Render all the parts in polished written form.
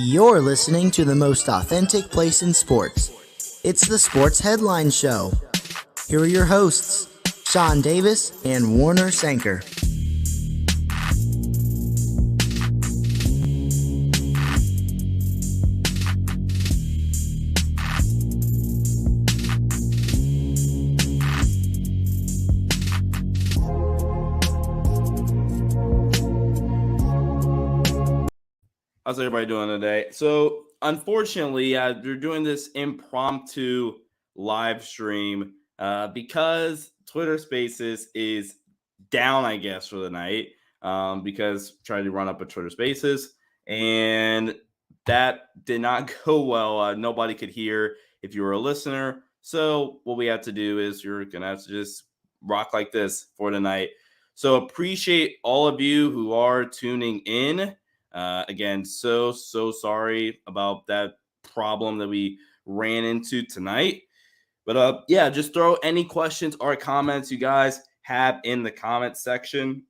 You're listening to the most authentic place in sports. It's the Sports Headline Show. Here are your hosts, Sean Davis and Warner Sanker. How's everybody doing today? So, unfortunately, we're doing this impromptu live stream because Twitter Spaces is down, I guess, for the night because trying to run up a Twitter Spaces, and that did not go well. Nobody could hear if you were a listener. So, what we have to do is you're going to have to just rock like this for tonight. So, appreciate all of you who are tuning in. Again, so sorry about that problem that we ran into tonight. But yeah, just throw any questions or comments you guys have in the comment section,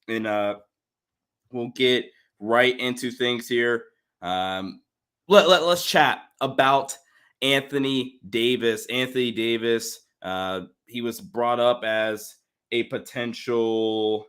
and we'll get right into things here. Let's chat about Anthony Davis. Anthony Davis, he was brought up as a potential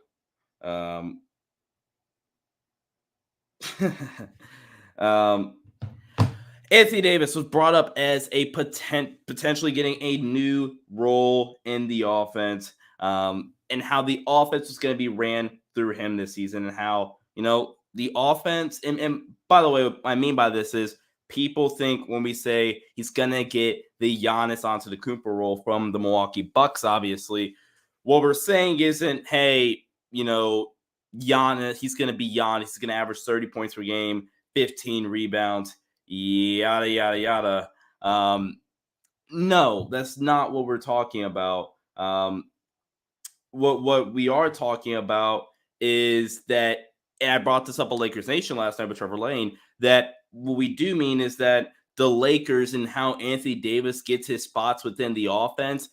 Anthony Davis was brought up as a potentially getting a new role in the offense, and how the offense was going to be ran through him this season, and how, the offense, and by the way, what I mean by this is people think when we say he's going to get the Giannis Antetokounmpo role from the Milwaukee Bucks, obviously, what we're saying isn't, hey, Giannis, he's going to be Giannis. He's going to average 30 points per game, 15 rebounds, yada, yada, yada. No, that's not what we're talking about. What we are talking about is that, and I brought this up on Lakers Nation last night with Trevor Lane, that what we do mean is that the Lakers and how Anthony Davis gets his spots within the offense,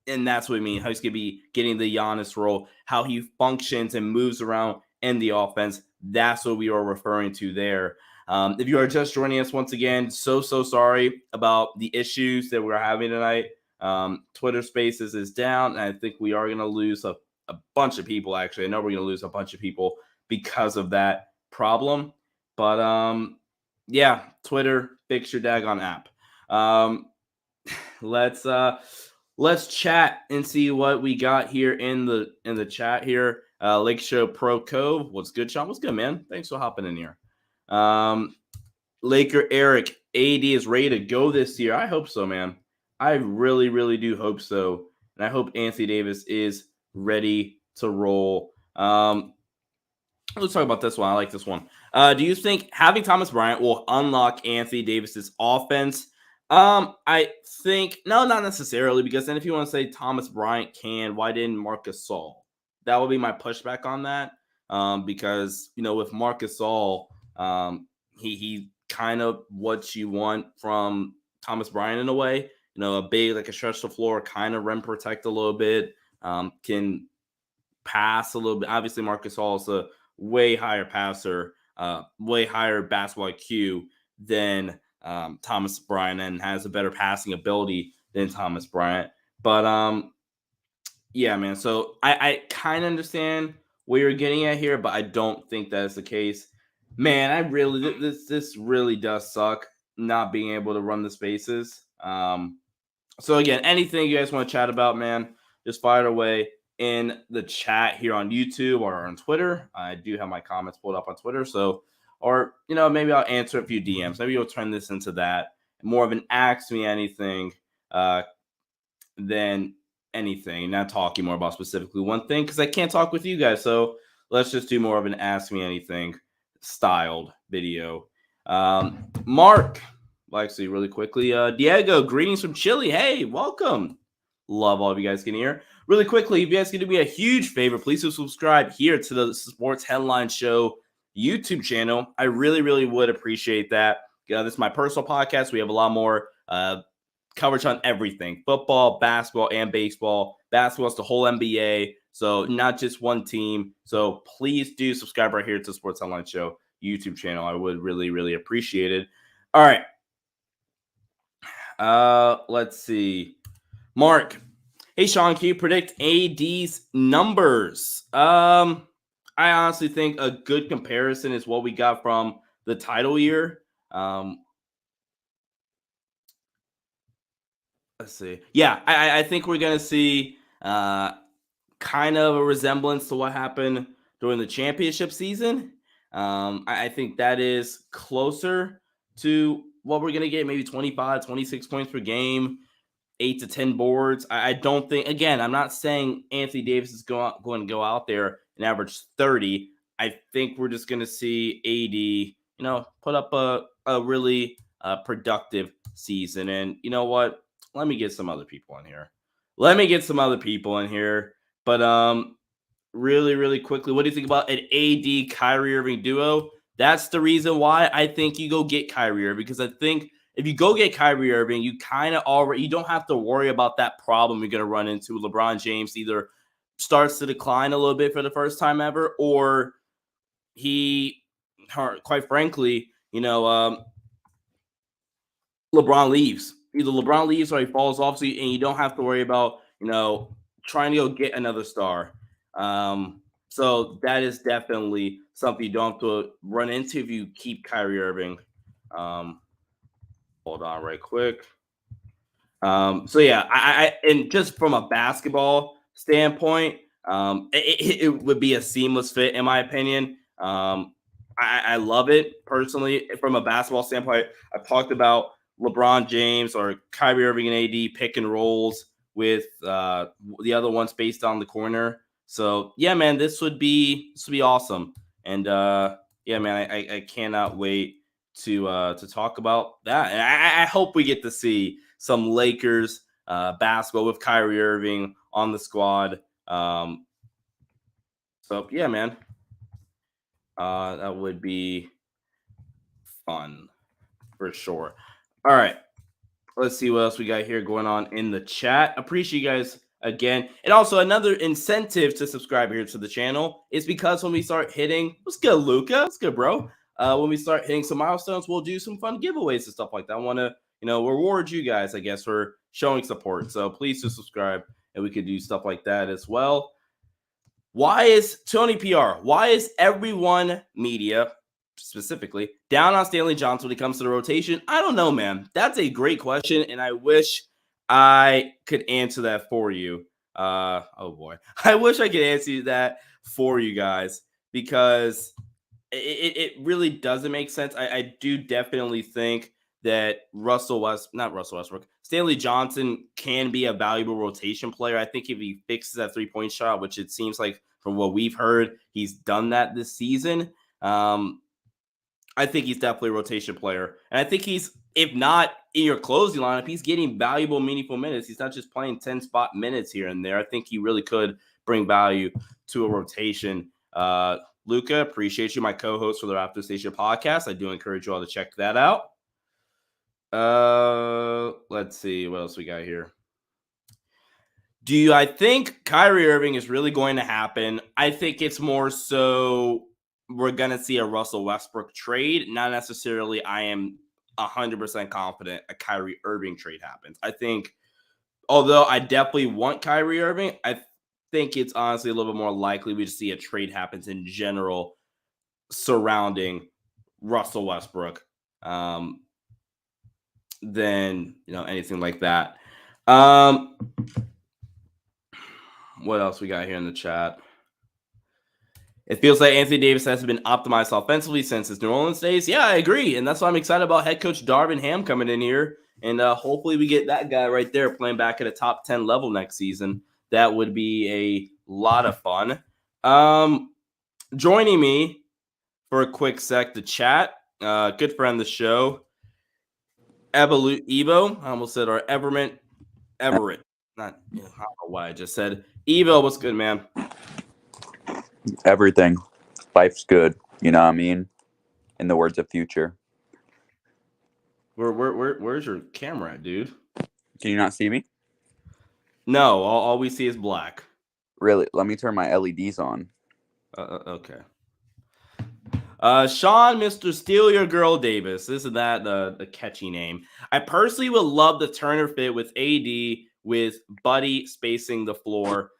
and that's what I mean, how he's going to be getting the Giannis role, how he functions and moves around in the offense. That's what we are referring to there. If you are just joining us once again, so sorry about the issues that we're having tonight. Twitter Spaces is down, and I think we are going to lose a bunch of people, actually. I know we're going to lose a bunch of people because of that problem. But, yeah, Twitter, fix your daggone app. Let's chat and see what we got here in the chat here. Lake Show Pro Cove. What's good, Sean? What's good, man? Thanks for hopping in here. Laker Eric, AD is ready to go this year. I hope so, man. I really, really do hope so. And I hope Anthony Davis is ready to roll. Let's talk about this one. I like this one. Do you think having Thomas Bryant will unlock Anthony Davis's offense? I think no, not necessarily, because then if you want to say Thomas Bryant can, why didn't Marcus Gasol? That would be my pushback on that. Because with Marcus Gasol, he kind of what you want from Thomas Bryant in a way. A big, like a stretch the floor, kind of rim protect a little bit, can pass a little bit. Obviously, Marcus Gasol is a way higher passer, way higher basketball IQ than Thomas Bryant, and has a better passing ability than Thomas Bryant. But yeah, man. So I kind of understand what you're getting at here, but I don't think that is the case. Man, I really this really does suck not being able to run the spaces. So again, anything you guys want to chat about, man, just fire it away in the chat here on YouTube or on Twitter. I do have my comments pulled up on Twitter, so. Or, maybe I'll answer a few DMs. Maybe we'll turn this into that. More of an ask me anything than anything. Not talking more about specifically one thing, because I can't talk with you guys. So let's just do more of an ask me anything styled video. Mark, actually, really quickly. Diego, greetings from Chile. Hey, welcome. Love all of you guys getting here. Really quickly, if you guys can do me a huge favor, please subscribe here to the Sports Headline Show YouTube channel. I really, really would appreciate that. This is my personal podcast. We have a lot more coverage on everything: football, basketball, and baseball. Basketball is the whole NBA, so not just one team. So please do subscribe right here to the Sports Online Show YouTube channel, I would really, really appreciate it. All right. Let's see. Mark. Hey, Sean, can you predict AD's numbers? I honestly think a good comparison is what we got from the title year. Let's see. Yeah, I think we're going to see kind of a resemblance to what happened during the championship season. I think that is closer to what we're going to get, maybe 25, 26 points per game, 8 to 10 boards. I don't think, again, I'm not saying Anthony Davis is going to go out there and average 30. I think we're just going to see AD, put up a really productive season. And you know what? Let me get some other people in here. But really, really quickly, what do you think about an AD Kyrie Irving duo? That's the reason why I think you go get Kyrie Irving, because I think if you go get Kyrie Irving, you kind of already, you don't have to worry about that problem you're going to run into. LeBron James either starts to decline a little bit for the first time ever, or he, quite frankly, LeBron leaves. Either LeBron leaves or he falls off, and you don't have to worry about, trying to go get another star. So that is definitely something you don't have to run into if you keep Kyrie Irving. Hold on right quick. So yeah, I and just from a basketball standpoint, it would be a seamless fit in my opinion. I love it personally from a basketball standpoint. I've talked about LeBron James or Kyrie Irving and AD pick and rolls with the other ones based on the corner. So yeah, man, this would be awesome. And yeah, man, I cannot wait to talk about that. And I hope we get to see some Lakers basketball with Kyrie Irving on the squad. So yeah, man, that would be fun for sure. All right, let's see what else we got here going on in the chat. Appreciate you guys again. And also another incentive to subscribe here to the channel is because when we start hitting, what's good, Luca? What's good, bro? When we start hitting some milestones, we'll do some fun giveaways and stuff like that. I want to, reward you guys, I guess, for showing support. So please do subscribe, and we could do stuff like that as well. Why is Tony PR? Why is everyone media specifically down on Stanley Johnson when it comes to the rotation? I don't know, man. That's a great question, and I wish I could answer that for you. Oh boy, I wish I could answer that for you guys, because it really doesn't make sense. I do definitely think that Stanley Johnson can be a valuable rotation player. I think if he fixes that 3-point shot, which it seems like from what we've heard, he's done that this season. I think he's definitely a rotation player. And I think he's, if not in your closing lineup, he's getting valuable, meaningful minutes. He's not just playing 10 spot minutes here and there. I think he really could bring value to a rotation. Luca, appreciate you, my co-host for the Raptor Station podcast. I do encourage you all to check that out. Let's see what else we got here. I think Kyrie Irving is really going to happen? I think it's more so we're going to see a Russell Westbrook trade. Not necessarily I am 100% confident a Kyrie Irving trade happens. I think, although I definitely want Kyrie Irving, I think it's honestly a little bit more likely we just see a trade happens in general surrounding Russell Westbrook than anything like that. What else we got here in the chat? It feels like Anthony Davis has been optimized offensively since his New Orleans days. Yeah, I agree. And that's why I'm excited about head coach Darvin Ham coming in here. And hopefully we get that guy right there playing back at a top 10 level next season. That would be a lot of fun. Joining me for a quick sec to chat, good friend of the show, Evo. I almost said Everett. I don't know why I just said. Evo, what's good, man? Everything. Life's good. You know what I mean? In the words of Future. Where's your camera at, dude? Can you not see me? No, all we see is black. Really? Let me turn my LEDs on. Okay. Sean, Mr. Steal Your Girl Davis. Isn't that the catchy name? I personally would love the Turner fit with AD with Buddy spacing the floor.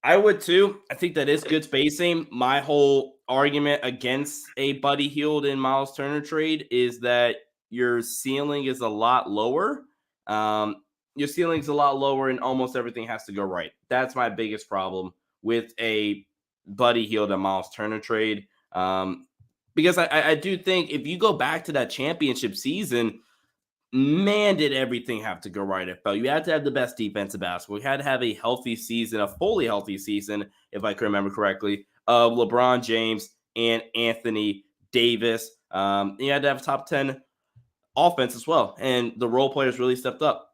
I would too. I think that is good spacing. My whole argument against a Buddy Hield and Miles Turner trade is that your ceiling is a lot lower. Your ceiling's a lot lower, and almost everything has to go right. That's my biggest problem with a Buddy Hield and Miles Turner trade. Because I do think if you go back to that championship season, man, did everything have to go right. It felt you had to have the best defensive basketball. You had to have a healthy season, a fully healthy season, if I can remember correctly, of LeBron James and Anthony Davis. You had to have top 10 offense as well, and the role players really stepped up.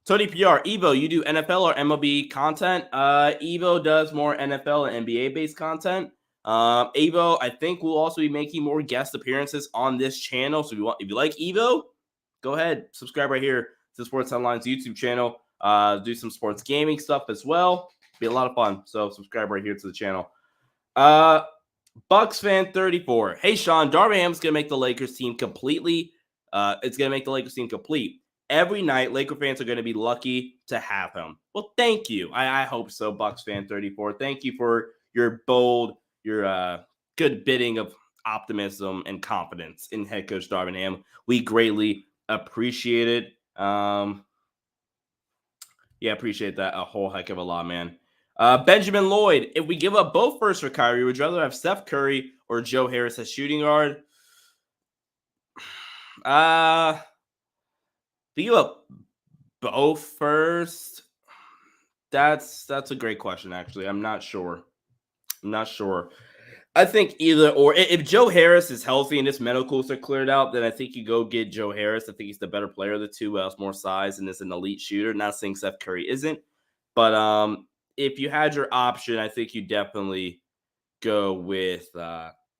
Tony PR, Evo, you do NFL or MLB content? Evo does more NFL and NBA based content. Evo, I think will also be making more guest appearances on this channel. So if you like Evo, go ahead, subscribe right here to Sports Headlines YouTube channel. Do some sports gaming stuff as well. Be a lot of fun. So subscribe right here to the channel. Bucks fan 34. Hey Sean, Darvin Ham's gonna make the Lakers team completely. It's gonna make the Lakers team complete. Every night, Laker fans are going to be lucky to have him. Well, thank you. I hope so, Bucks fan 34. Thank you for your bold, your good bidding of optimism and confidence in head coach Darvin Ham. We greatly appreciate it. Appreciate that a whole heck of a lot, man. Benjamin Lloyd, if we give up both firsts for Kyrie, would you rather have Steph Curry or Joe Harris as shooting guard? Do you up both first? That's a great question, actually. I'm not sure. I think either or. If Joe Harris is healthy and his medicals are cleared out, then I think you go get Joe Harris. I think he's the better player of the two, has more size and is an elite shooter. Not saying Steph Curry isn't, but if you had your option, I think you definitely go with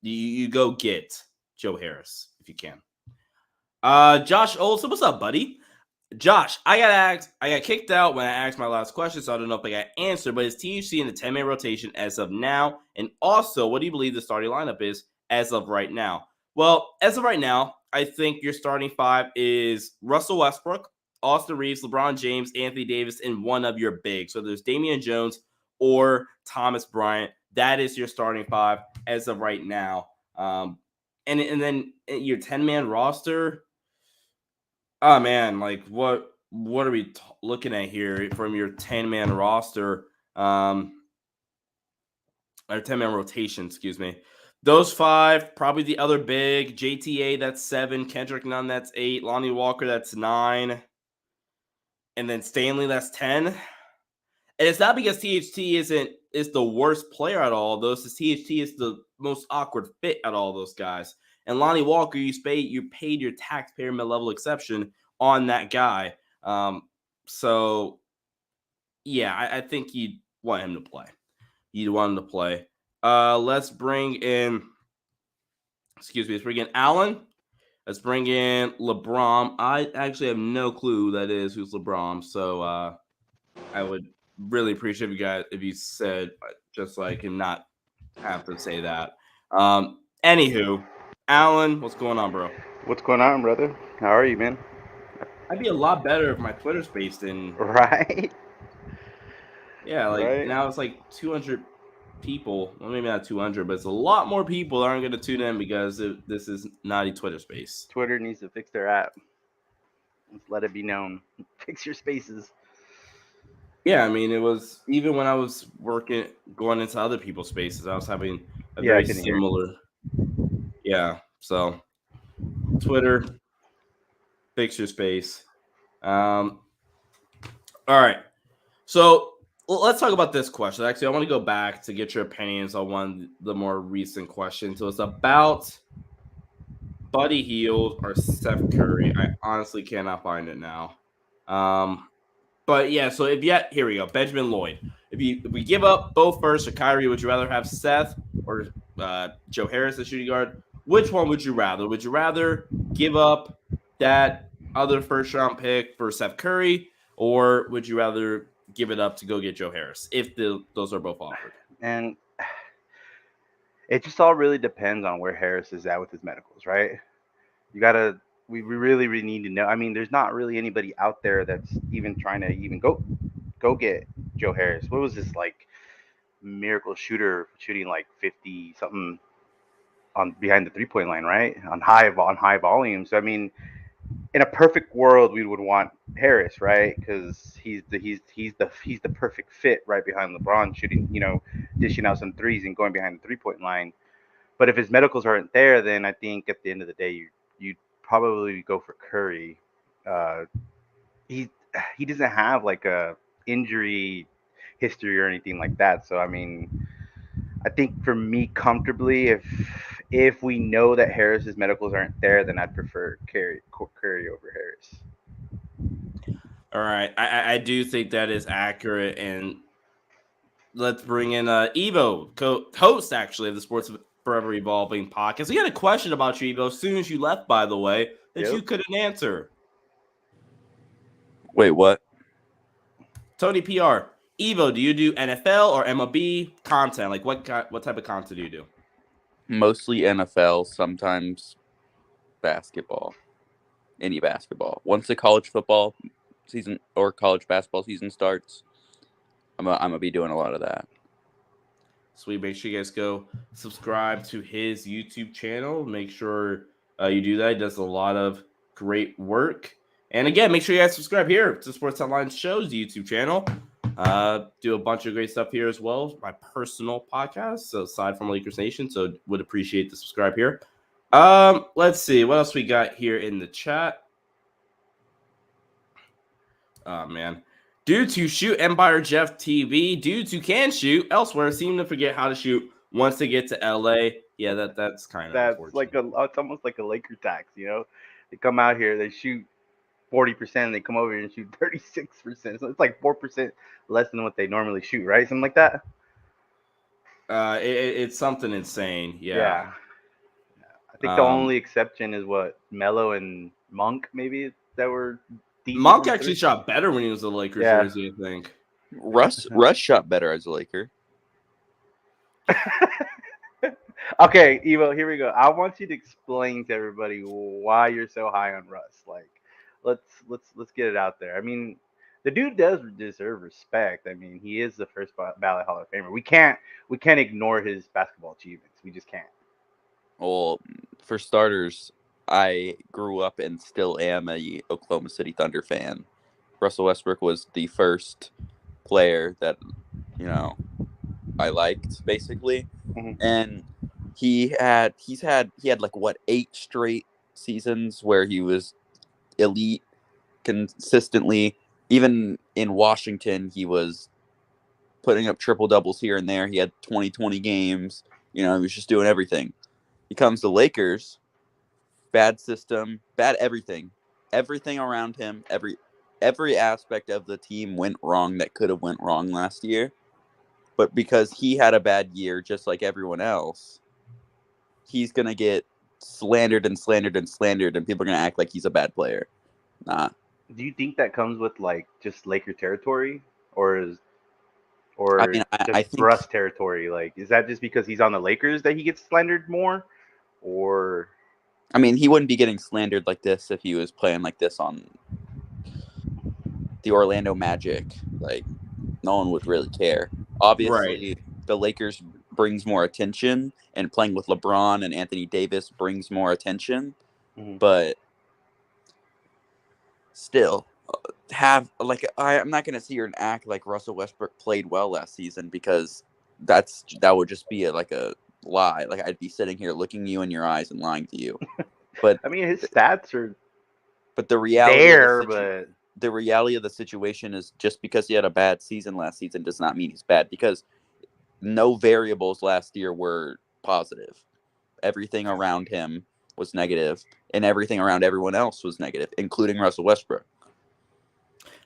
you go get Joe Harris if you can. Josh Olson, what's up, buddy? Josh, I got kicked out when I asked my last question, so I don't know if I got answered, but is THC in the 10-man rotation as of now? And also, what do you believe the starting lineup is as of right now? Well, as of right now, I think your starting five is Russell Westbrook, Austin Reeves, LeBron James, Anthony Davis, and one of your bigs. So there's Damian Jones or Thomas Bryant. That is your starting five as of right now. And then your 10-man roster. Oh man, like what are we looking at here from your 10-man roster? Or 10-man rotation, excuse me. Those five, probably the other big. JTA, that's 7. Kendrick Nunn, that's 8. Lonnie Walker, that's 9. And then Stanley, that's 10. And it's not because THT is the worst player at all those. THT is the most awkward fit at all those guys. And Lonnie Walker, you paid your taxpayer mid-level exception on that guy. So, yeah, I think you'd want him to play. Let's bring in Allen. Let's bring in LeBron. I actually have no clue who that is, who's LeBron. So I would really appreciate if you said, just so I can not have to say that. Anywho, Alan, what's going on, bro? What's going on, brother? How are you, man? I'd be a lot better if my Twitter space didn't. Right? Yeah, now it's like 200 people. Well, maybe not 200, but it's a lot more people that aren't going to tune in because this is not a Twitter space. Twitter needs to fix their app. Let's let it be known. Fix your spaces. Yeah, I mean, it was even when I was going into other people's spaces, I was having a very similar. Yeah, so Twitter, fix your space. All right, so let's talk about this question. Actually, I want to go back to get your opinions on one of the more recent questions. So it's about Buddy Hield or Steph Curry. I honestly cannot find it now. But yeah, so here we go. Benjamin Lloyd. If we give up both first or Kyrie, would you rather have Seth or Joe Harris as shooting guard? Which one would you rather? Would you rather give up that other first round pick for Steph Curry, or would you rather give it up to go get Joe Harris if those are both offered? And It just all really depends on where Harris is at with his medicals, right? You gotta. We really need to know. I mean, there's not really anybody out there that's even trying to even go get Joe Harris. What was this like miracle shooter shooting like 50 something on behind the 3 point line, right? On high volume. So I mean, in a perfect world, we would want Harris, right? Because he's the perfect fit right behind LeBron, shooting, dishing out some threes and going behind the 3 point line. But if his medicals aren't there, then I think at the end of the day, you probably go for Curry. Uh, he he doesn't have like a injury history or anything like that. So I mean, I think for me, comfortably, if we know that Harris's medicals aren't there, then I'd prefer Curry over Harris. All right, I do think that is accurate, and let's bring in Evo, host actually of the Sports Forever Evolving podcast. We had a question about you, Evo, as soon as you left, by the way, that you couldn't answer. Wait, what? Tony PR, Evo, do you do NFL or MLB content? Like what type of content do you do? Mostly NFL, sometimes basketball. Any basketball. Once the college football season or college basketball season starts, I'm gonna be doing a lot of that. Sweet. Make sure you guys go subscribe to his YouTube channel. Make sure you do that. He does a lot of great work. And again, make sure you guys subscribe here to Sports Headlines Show's YouTube channel. Do a bunch of great stuff here as well. My personal podcast, so aside from Lakers Nation. So would appreciate the subscribe here. Let's see what else we got here in the chat. Oh man. Dudes who shoot Empire Jeff TV, dudes who can shoot elsewhere seem to forget how to shoot once they get to LA. Yeah, that's kind of That's unfortunate. it's almost like a Laker tax, They come out here, they shoot 40%, they come over here and shoot 36%. So it's like 4% less than what they normally shoot, right? Something like that. It's something insane. Yeah. I think the only exception is what Melo and Monk maybe that were decent. Monk actually shot better when he was a Lakers jersey, I think. Russ shot better as a Laker. Okay, Evo, here we go. I want you to explain to everybody why you're so high on Russ. Like, let's get it out there. I mean, the dude does deserve respect. I mean, he is the first ballot Hall of Famer. We can't ignore his basketball achievements. We just can't. Well, for starters, I grew up and still am a Oklahoma City Thunder fan. Russell Westbrook was the first player that, I liked basically. Mm-hmm. And he had like 8 straight seasons where he was elite consistently. Even in Washington, he was putting up triple doubles here and there. He had 20 games. He was just doing everything. He comes to Lakers, bad system, bad everything. Everything around him, every aspect of the team went wrong that could have went wrong last year. But because he had a bad year, just like everyone else, he's going to get slandered and slandered and slandered, and people are going to act like he's a bad player. Nah. Do you think that comes with like just Laker territory, or I think Russ territory? Like, is that just because he's on the Lakers that he gets slandered more, or? I mean, he wouldn't be getting slandered like this if he was playing like this on the Orlando Magic. Like, no one would really care. Obviously, the Lakers brings more attention, and playing with LeBron and Anthony Davis brings more attention. Mm-hmm. But still, I'm not going to sit here and act like Russell Westbrook played well last season, because that would just be a lie. Like, I'd be sitting here looking you in your eyes and lying to you. But I mean, his stats are. But the reality there, the reality of the situation is, just because he had a bad season last season does not mean he's bad, because no variables last year were positive. Everything around him was negative, and everything around everyone else was negative, including Russell Westbrook.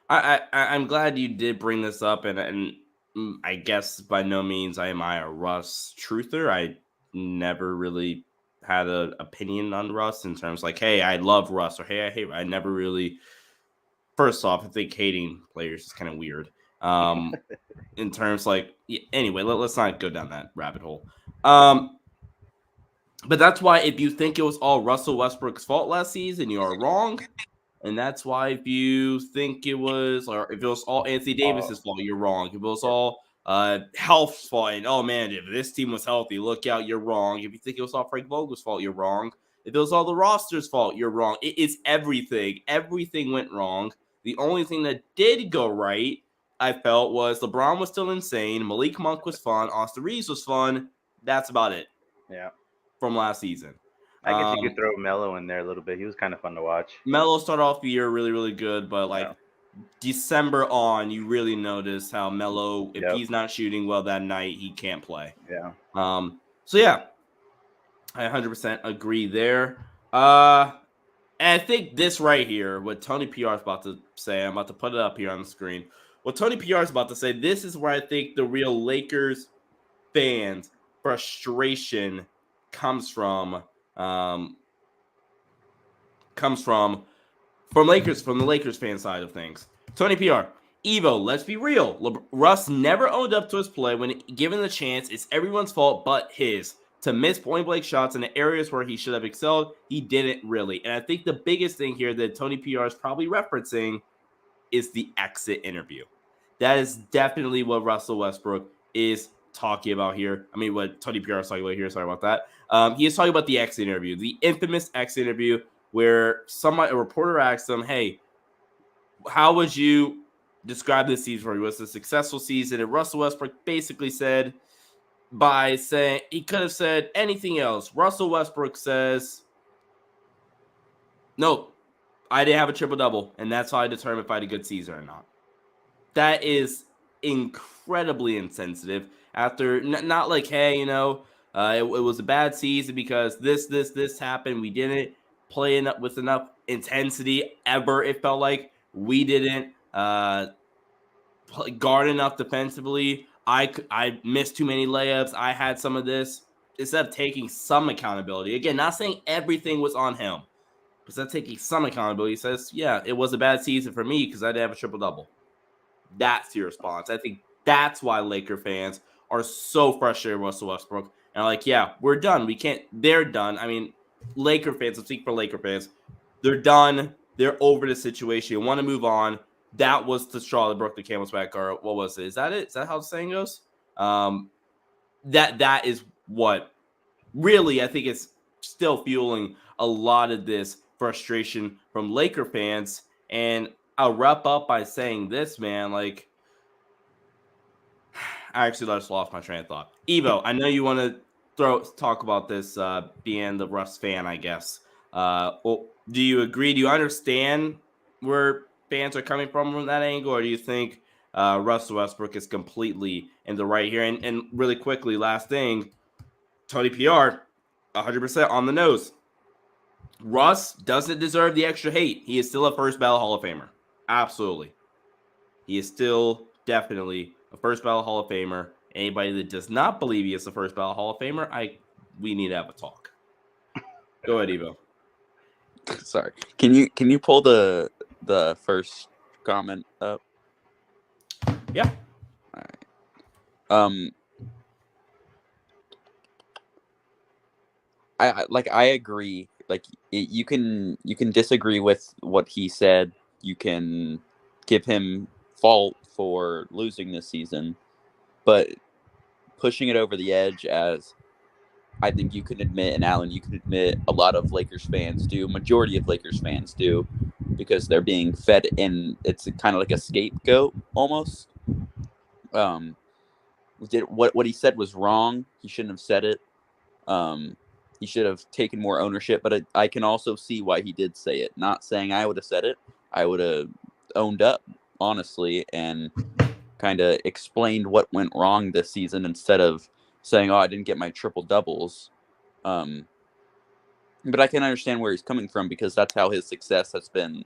I'm glad you did bring this up, and I guess by no means am I a Russ truther. I never really had an opinion on Russ in terms like, hey, I love Russ, or hey, I hate. I never really. First off, I think hating players is kind of weird. In terms anyway, let's not go down that rabbit hole. But that's why if you think it was all Russell Westbrook's fault last season, you are wrong. And that's why if you think it was, or if it was all Anthony Davis's fault, you're wrong. If it was all health's fault, and oh man, if this team was healthy, look out, you're wrong. If you think it was all Frank Vogel's fault, you're wrong. If it was all the roster's fault, you're wrong. It is everything. Everything went wrong. The only thing that did go right, I felt, was LeBron was still insane. Malik Monk was fun. Austin Reeves was fun. That's about it. Yeah. From last season. I guess you could throw Melo in there a little bit. He was kind of fun to watch. Melo started off the year really, really good, but like December on, you really notice how Melo, if he's not shooting well that night, he can't play. Yeah. So yeah, I 100% agree there. And I think this right here, what Tony PR is about to say, I'm about to put it up here on the screen. What Tony PR is about to say, this is where I think the real Lakers fans' frustration comes from the Lakers fan side of things. Tony PR, Evo, let's be real. Russ never owned up to his play when given the chance. It's everyone's fault but his. To miss point-blank shots in the areas where he should have excelled, he didn't really. And I think the biggest thing here that Tony PR is probably referencing is the exit interview. That is definitely what Russell Westbrook is talking about here. I mean, what Tony PR is talking about here. Sorry about that. He is talking about the exit interview, the infamous exit interview where a reporter asked him, hey, how would you describe this season for you? Was it a successful season? And Russell Westbrook basically said, by saying, he could have said anything else. Russell Westbrook says, nope, I didn't have a triple-double, and that's how I determine if I had a good season or not. That is incredibly insensitive. After, not like, hey, it was a bad season because this happened. We didn't play with enough intensity ever. It felt like we didn't guard enough defensively. I missed too many layups. I had some of this. Instead of taking some accountability, again, not saying everything was on him, but instead of taking some accountability, he says, yeah, it was a bad season for me because I didn't have a triple-double. That's your response. I think that's why Laker fans are so frustrated with Russell Westbrook. And like, yeah, we're done. They're done. I mean, Laker fans, let's speak for Laker fans. They're done. They're over the situation. You want to move on. That was the straw that broke the camel's back. Or what was it? Is that it? Is that how the saying goes? That is what really I think is still fueling a lot of this frustration from Laker fans. And I'll wrap up by saying this, man. Like, I actually just lost my train of thought. Evo, I know you want to talk about this being the Russ fan, I guess. Well, do you agree? Do you understand where fans are coming from that angle, or do you think Russell Westbrook is completely in the right here? And really quickly, last thing, Tony PR, 100% on the nose. Russ doesn't deserve the extra hate. He is still a first ballot Hall of Famer. Absolutely. He is still definitely a first ballot Hall of Famer. Anybody that does not believe he is the first ballot Hall of Famer, we need to have a talk. Go ahead, Evo. Sorry. Can you pull the first comment up? Yeah. All right. I agree. Like you can disagree with what he said. You can give him fault for losing this season, but pushing it over the edge, as I think you can admit, and Alan, you can admit, a lot of Lakers fans do, majority of Lakers fans do, because they're being fed in. It's kind of like a scapegoat almost. What he said was wrong. He shouldn't have said it. He should have taken more ownership, but I can also see why he did say it. Not saying I would have said it. I would have owned up, honestly, and kind of explained what went wrong this season instead of saying, oh, I didn't get my triple doubles. But I can understand where he's coming from, because that's how his success has been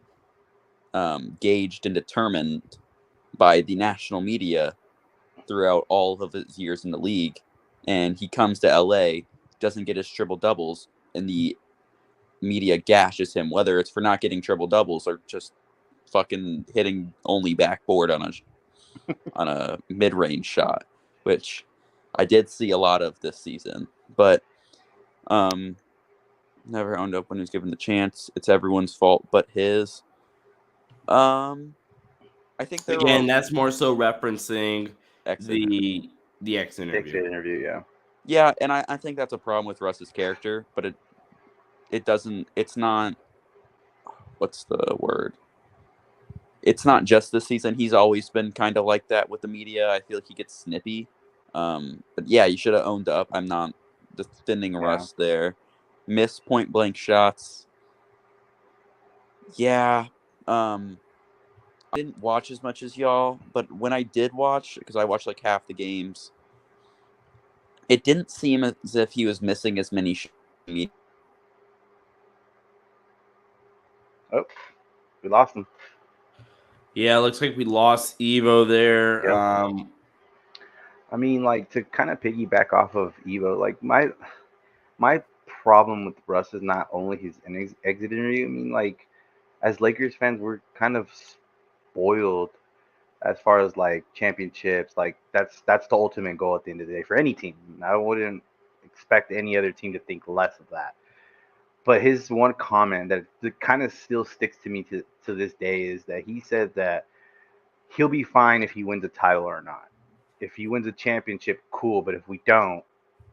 gauged and determined by the national media throughout all of his years in the league. And he comes to LA, doesn't get his triple doubles, and the media gashes him, whether it's for not getting triple doubles or just fucking hitting only backboard on a mid-range shot, which I did see a lot of this season. But Never owned up when he was given the chance. It's everyone's fault but his. I think they're Again, all that's more so referencing exit. the X interview. Exit interview, yeah. Yeah, and I think that's a problem with Russ's character, but it doesn't. It's not. What's the word? It's not just this season. He's always been kind of like that with the media. I feel like he gets snippy. But yeah, you should have owned up. I'm not defending Russ there. Miss point blank shots. Yeah. I didn't watch as much as y'all, but when I did watch, because I watched like half the games, it didn't seem as if he was missing as many shots. Oh, we lost him. Yeah, looks like we lost Evo there. Yep. I mean, like, to kind of piggyback off of Evo, like my problem with Russ is not only his exit interview. I mean, like, as Lakers fans, we're kind of spoiled as far as like championships. Like, that's the ultimate goal at the end of the day for any team. I wouldn't expect any other team to think less of that. But his one comment that kind of still sticks to me to this day is that he said that he'll be fine if he wins a title or not. If he wins a championship, cool. But if we don't,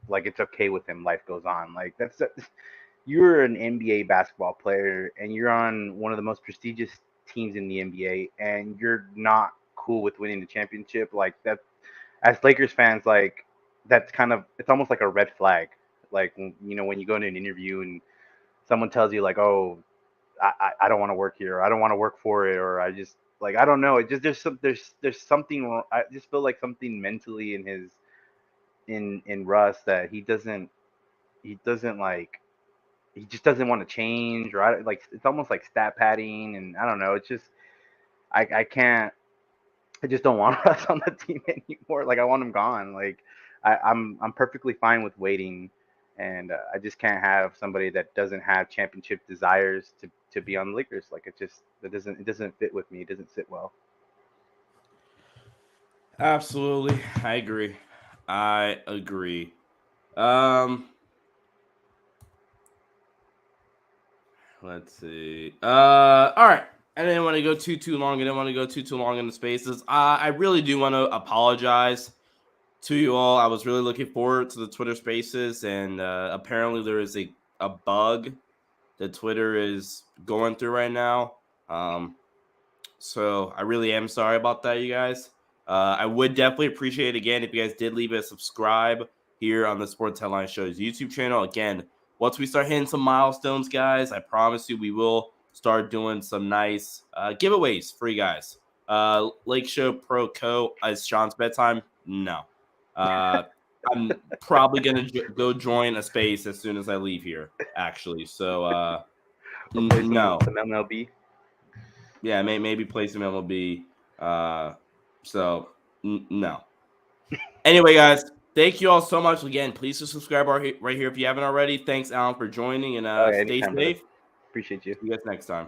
like, it's okay with him. Life goes on. Like, you're an NBA basketball player and you're on one of the most prestigious teams in the NBA, and you're not cool with winning the championship. Like, that, as Lakers fans, like, that's kind of, it's almost like a red flag. Like, when you go into an interview and someone tells you like, oh, I don't want to work here, or I don't want to work for it, or I just, like, I don't know. It just, there's something wrong. I just feel like something mentally in his in Russ that he doesn't like, he just doesn't want to change, or like, it's almost like stat padding, and I don't know. It's just, I can't. I just don't want Russ on the team anymore. Like, I want him gone. Like, I'm perfectly fine with waiting, and I just can't have somebody that doesn't have championship desires to be on the Lakers. Like, it doesn't fit with me. It doesn't sit well. Absolutely. I agree. Let's see. All right. I didn't want to go too long. I didn't want to go too long in the spaces. I really do want to apologize to you all. I was really looking forward to the Twitter spaces, and apparently there is a bug that Twitter is going through right now. So I really am sorry about that, you guys. I would definitely appreciate it again if you guys did leave a subscribe here on the Sports Headline Show's YouTube channel. Again, once we start hitting some milestones, guys, I promise you we will start doing some nice giveaways for you guys. Lake Show Pro Co. Is Sean's bedtime? No. I'm probably going to go join a space as soon as I leave here, actually. So, Play no. some MLB. Yeah, maybe play some MLB. So, no. Anyway, guys, thank you all so much. Again, please subscribe right here if you haven't already. Thanks, Alan, for joining, and stay Anytime, brother. safe. Appreciate you. See you guys next time.